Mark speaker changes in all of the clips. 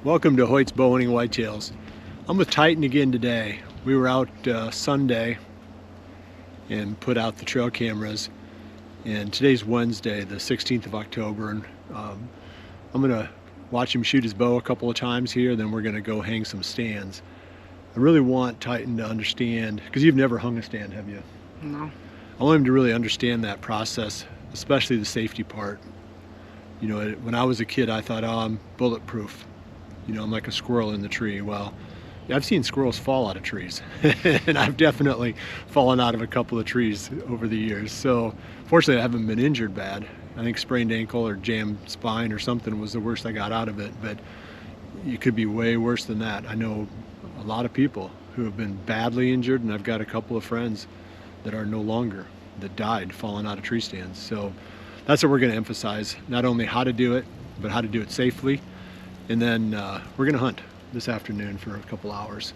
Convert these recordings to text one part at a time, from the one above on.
Speaker 1: Welcome to Hoyt's Bowhunting Whitetails. I'm with Tytan again today. We were out Sunday and put out the trail cameras, and today's Wednesday, the 16th of October, and I'm gonna watch him shoot his bow a couple of times here, then we're gonna go hang some stands. I really want Tytan to understand, because you've never hung a stand, have you?
Speaker 2: No.
Speaker 1: I want him to really understand that process, especially the safety part. You know, when I was a kid, I thought, oh, I'm bulletproof. You know, I'm like a squirrel in the tree. Well, I've seen squirrels fall out of trees, and I've definitely fallen out of a couple of trees over the years. So fortunately, I haven't been injured bad. I think sprained ankle or jammed spine or something was the worst I got out of it, but you could be way worse than that. I know a lot of people who have been badly injured, and I've got a couple of friends that are no longer, that died falling out of tree stands. So that's what we're going to emphasize, not only how to do it, but how to do it safely. And then we're going to hunt this afternoon for a couple hours.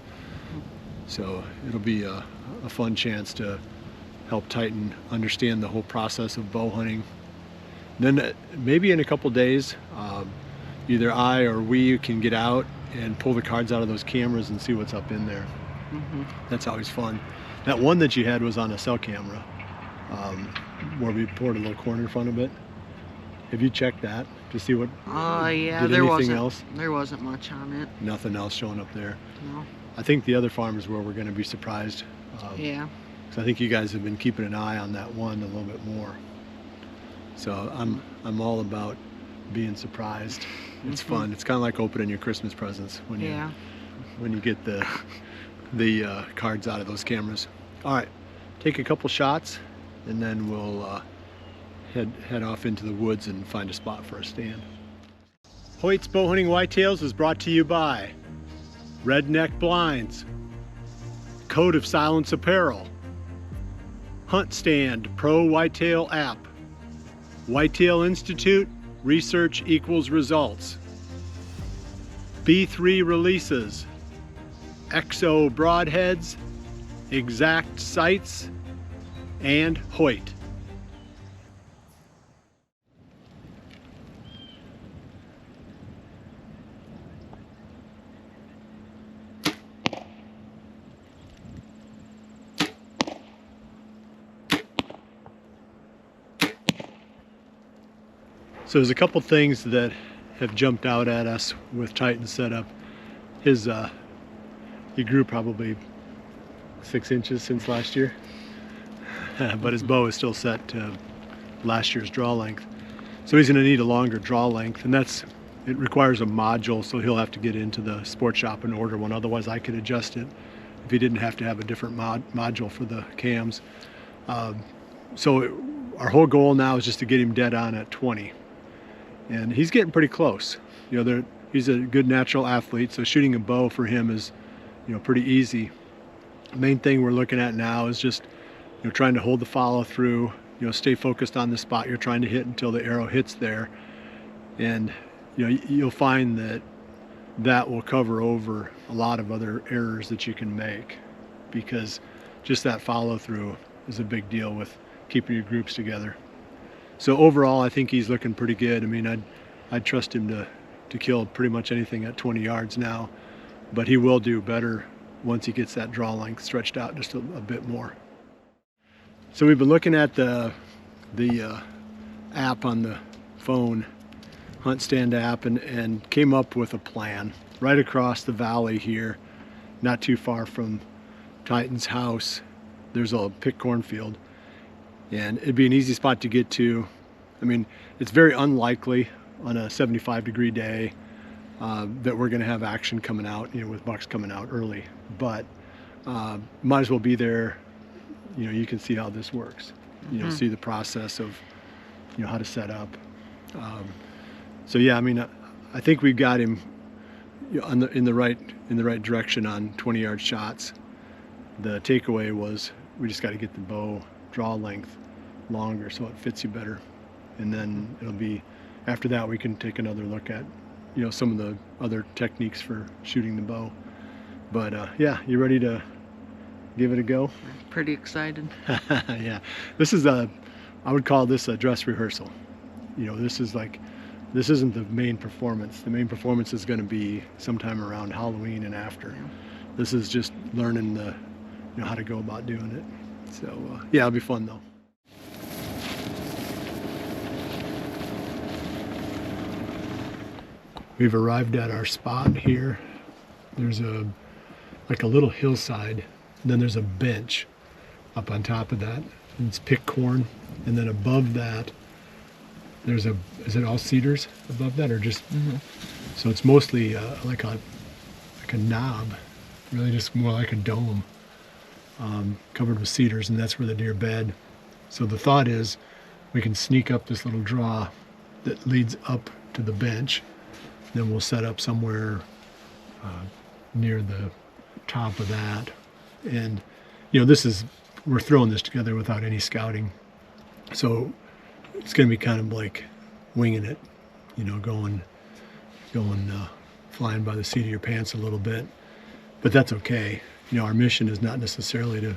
Speaker 1: So it'll be a fun chance to help Tytan understand the whole process of bow hunting. Then maybe in a couple days, either I or we can get out and pull the cards out of those cameras and see what's up in there. That's always fun. That one that you had was on a cell camera, where we poured a little corn in front of it. Have you checked that to see what?
Speaker 2: Yeah,
Speaker 1: did
Speaker 2: there
Speaker 1: wasn't
Speaker 2: much on it.
Speaker 1: Nothing else showing up there.
Speaker 2: No.
Speaker 1: I think the other farmers where we're going to be surprised.
Speaker 2: Yeah.
Speaker 1: So I think you guys have been keeping an eye on that one a little bit more. So I'm all about being surprised. It's fun. It's kind of like opening your Christmas presents when you get the cards out of those cameras. All right, take a couple shots, and then we'll head off into the woods and find a spot for a stand. Hoyt's Bowhunting Whitetails is brought to you by Redneck Blinds, Code of Silence Apparel, Hunt Stand Pro Whitetail App, Whitetail Institute, Research Equals Results, B3 Releases, XO Broadheads, Exact Sights, and Hoyt. So there's a couple things that have jumped out at us with Tytan's setup. He grew probably 6 inches since last year, but his bow is still set to last year's draw length. So he's going to need a longer draw length, and it requires a module, so he'll have to get into the sports shop and order one. Otherwise, I could adjust it if he didn't have to have a different module for the cams. So our whole goal now is just to get him dead on at 20. And he's getting pretty close. You know, he's a good natural athlete, so shooting a bow for him is, you know, pretty easy. The main thing we're looking at now is just, you know, trying to hold the follow through, you know, stay focused on the spot you're trying to hit until the arrow hits there. And, you know, you'll find that will cover over a lot of other errors that you can make, because just that follow through is a big deal with keeping your groups together. So overall, I think he's looking pretty good. I mean, I'd trust him to kill pretty much anything at 20 yards now, but he will do better once he gets that draw length stretched out just a bit more. So we've been looking at the app on the phone, Hunt Stand app, and came up with a plan. Right across the valley here, not too far from Tytan's house, there's a pick cornfield. And it'd be an easy spot to get to. I mean, it's very unlikely on a 75-degree day that we're going to have action coming out, you know, with bucks coming out early. But might as well be there. You know, you can see how this works. You know, see the process of, you know, how to set up. So yeah, I mean, I think we've got him, you know, in the right direction on 20-yard shots. The takeaway was we just got to get the bow draw length longer so it fits you better, and then it'll be, after that we can take another look at, you know, some of the other techniques for shooting the bow. But yeah, you ready to give it a go?
Speaker 2: Pretty excited.
Speaker 1: Yeah, this is I would call this a dress rehearsal. You know, this is like This isn't the main performance. The main performance is going to be sometime around Halloween and after. This is just learning the, how to go about doing it. So yeah, it'll be fun though. We've arrived at our spot here. There's like a little hillside, and then there's a bench up on top of that. And it's picked corn, and then above that there's is it all cedars above that, or just so it's mostly like a knob, really just more like a dome, covered with cedars, and that's where the deer bed. So the thought is we can sneak up this little draw that leads up to the bench, then we'll set up somewhere near the top of that. And we're throwing this together without any scouting, so it's going to be kind of like winging it, going flying by the seat of your pants a little bit, but that's okay. Our mission is not necessarily to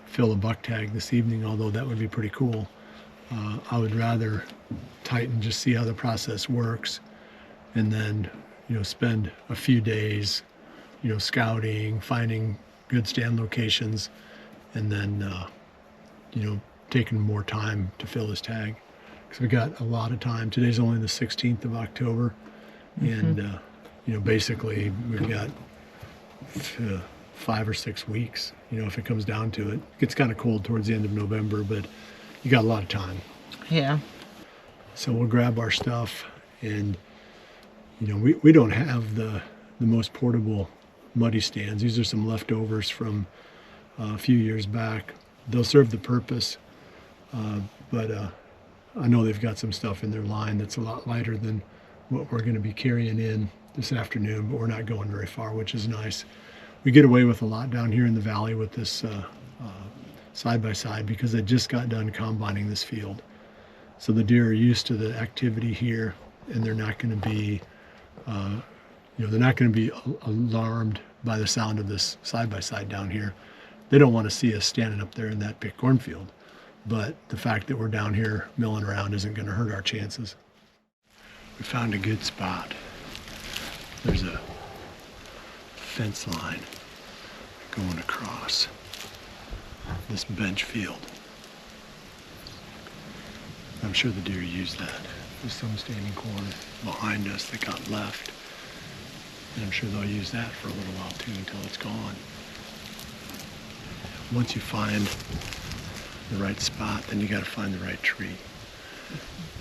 Speaker 1: fill a buck tag this evening, although that would be pretty cool. I would rather Titan, just see how the process works, and then spend a few days scouting, finding good stand locations, and then taking more time to fill this tag, because we got a lot of time. Today's only the 16th of October, and basically we've got 5 or 6 weeks, if it comes down to it. It gets kind of cold towards the end of November, but you got a lot of time.
Speaker 2: Yeah.
Speaker 1: So we'll grab our stuff, and we don't have the most portable muddy stands. These are some leftovers from a few years back. They'll serve the purpose, but I know they've got some stuff in their line that's a lot lighter than what we're going to be carrying in this afternoon, but we're not going very far, which is nice. We get away with a lot down here in the valley with this side-by-side, because they just got done combining this field. So the deer are used to the activity here, and they're not going to be they're not going to be alarmed by the sound of this side-by-side down here. They don't want to see us standing up there in that big cornfield, but the fact that we're down here milling around isn't going to hurt our chances. We found a good spot. There's a fence line going across this bench field. I'm sure the deer use that. There's some standing corn behind us that got left, and I'm sure they'll use that for a little while too, until it's gone. Once you find the right spot, then you got to find the right tree,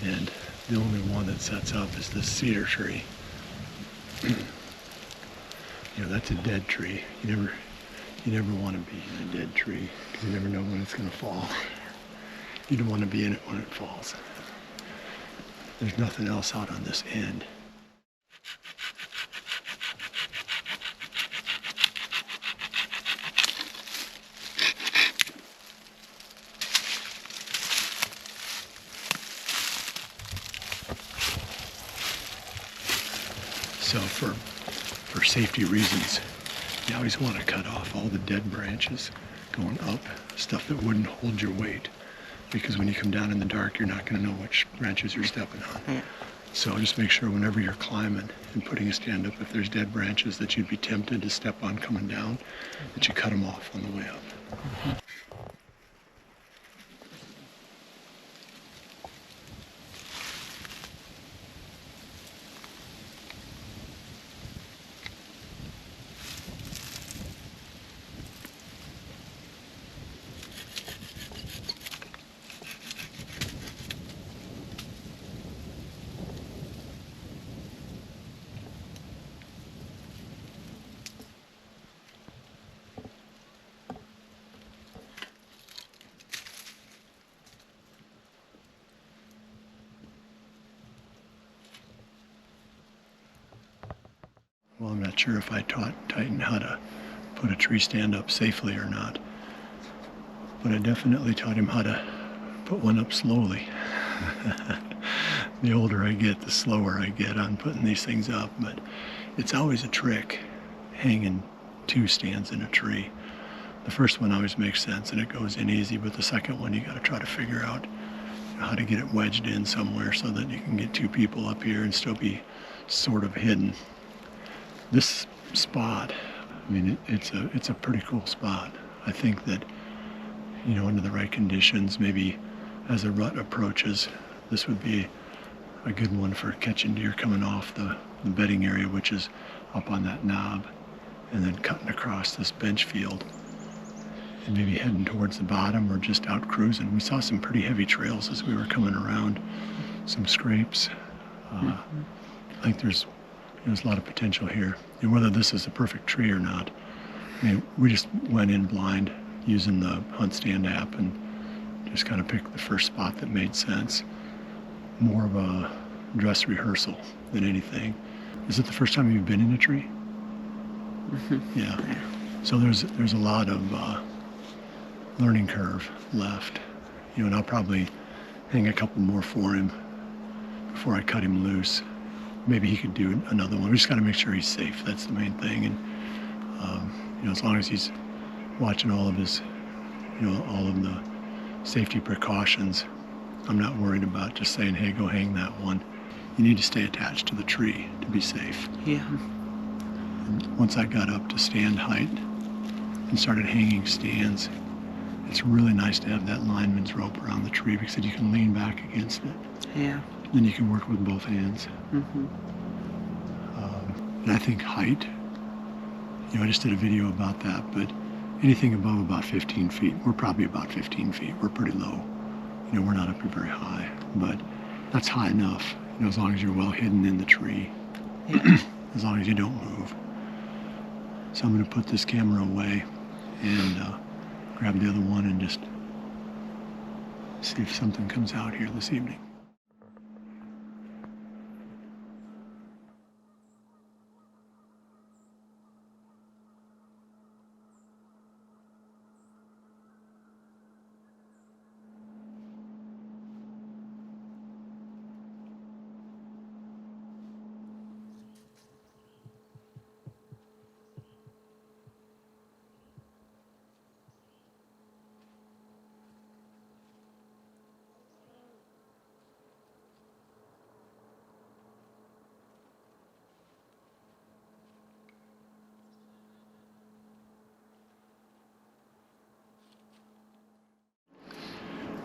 Speaker 1: and the only one that sets up is this cedar tree. That's a dead tree. You never want to be in a dead tree, because you never know when it's going to fall. You don't want to be in it when it falls. There's nothing else out on this end. So for safety reasons, you always want to cut off all the dead branches going up, stuff that wouldn't hold your weight, because when you come down in the dark, you're not going to know which branches you're stepping on. Yeah. So just make sure whenever you're climbing and putting a stand up, if there's dead branches that you'd be tempted to step on coming down, that you cut them off on the way up. Well, I'm not sure if I taught Titan how to put a tree stand up safely or not, but I definitely taught him how to put one up slowly. The older I get, the slower I get on putting these things up, but it's always a trick hanging 2 stands in a tree. The first one always makes sense and it goes in easy, but the second one you got to try to figure out how to get it wedged in somewhere so that you can get 2 people up here and still be sort of hidden. This spot, I mean, it's a pretty cool spot. I think that, you know, under the right conditions, maybe as a rut approaches, this would be a good one for catching deer coming off the bedding area, which is up on that knob, and then cutting across this bench field and maybe heading towards the bottom or just out cruising. We saw some pretty heavy trails as we were coming around, some scrapes. I think there's a lot of potential here. And whether this is a perfect tree or not, I mean, we just went in blind using the Hunt Stand app and just kind of picked the first spot that made sense. More of a dress rehearsal than anything. Is it the first time you've been in a tree? Yeah. So there's a lot of learning curve left. You know, and I'll probably hang a couple more for him before I cut him loose. Maybe he could do another one. We just got to make sure he's safe. That's the main thing. And you know, as long as he's watching all of his, you know, all of the safety precautions, I'm not worried about just saying, hey, go hang that one. You need to stay attached to the tree to be safe.
Speaker 2: Yeah.
Speaker 1: And once I got up to stand height and started hanging stands, it's really nice to have that lineman's rope around the tree because you can lean back against it.
Speaker 2: Yeah.
Speaker 1: Then you can work with both hands. And I think height, you know, I just did a video about that, but anything above about 15 feet, we're probably about 15 feet. We're pretty low. You know, we're not up here very high, but that's high enough, you know, as long as you're well hidden in the tree.
Speaker 2: Yeah.
Speaker 1: As long as you don't move. So I'm going to put this camera away and grab the other one and just see if something comes out here this evening.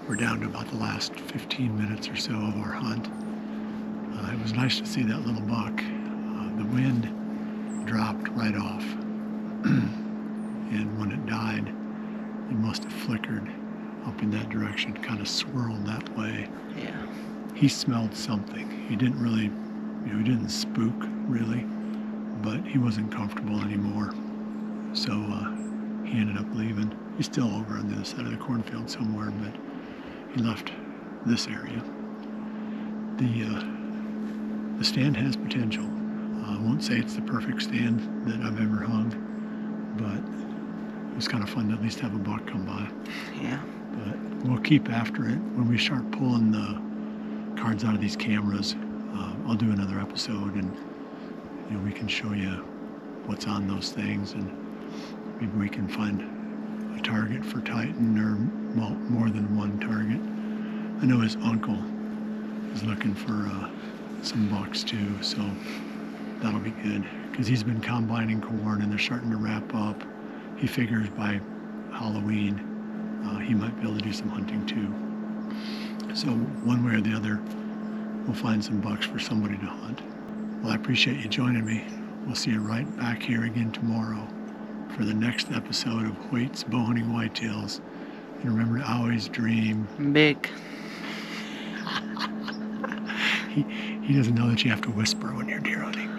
Speaker 1: We're down to about the last 15 minutes or so of our hunt. It was nice to see that little buck. The wind dropped right off. And when it died, it must have flickered up in that direction, kind of swirled that way.
Speaker 2: Yeah.
Speaker 1: He smelled something. He didn't really, you know, he didn't spook really, but he wasn't comfortable anymore. So he ended up leaving. He's still over on the other side of the cornfield somewhere, but he left this area. The stand has potential. I won't say it's the perfect stand that I've ever hung, but it was kind of fun to at least have a buck come by.
Speaker 2: Yeah.
Speaker 1: But we'll keep after it. When we start pulling the cards out of these cameras, I'll do another episode and, you know, we can show you what's on those things and maybe we can find a target for Tytan or more than one target. I know his uncle is looking for some bucks too, so that'll be good because he's been combining corn and they're starting to wrap up. He figures by Halloween he might be able to do some hunting too. So one way or the other, we'll find some bucks for somebody to hunt. Well, I appreciate you joining me. We'll see you right back here again tomorrow for the next episode of Hoyt's Bowhunting Whitetails. And remember to always dream
Speaker 2: Big.
Speaker 1: He doesn't know that you have to whisper when you're deer hunting.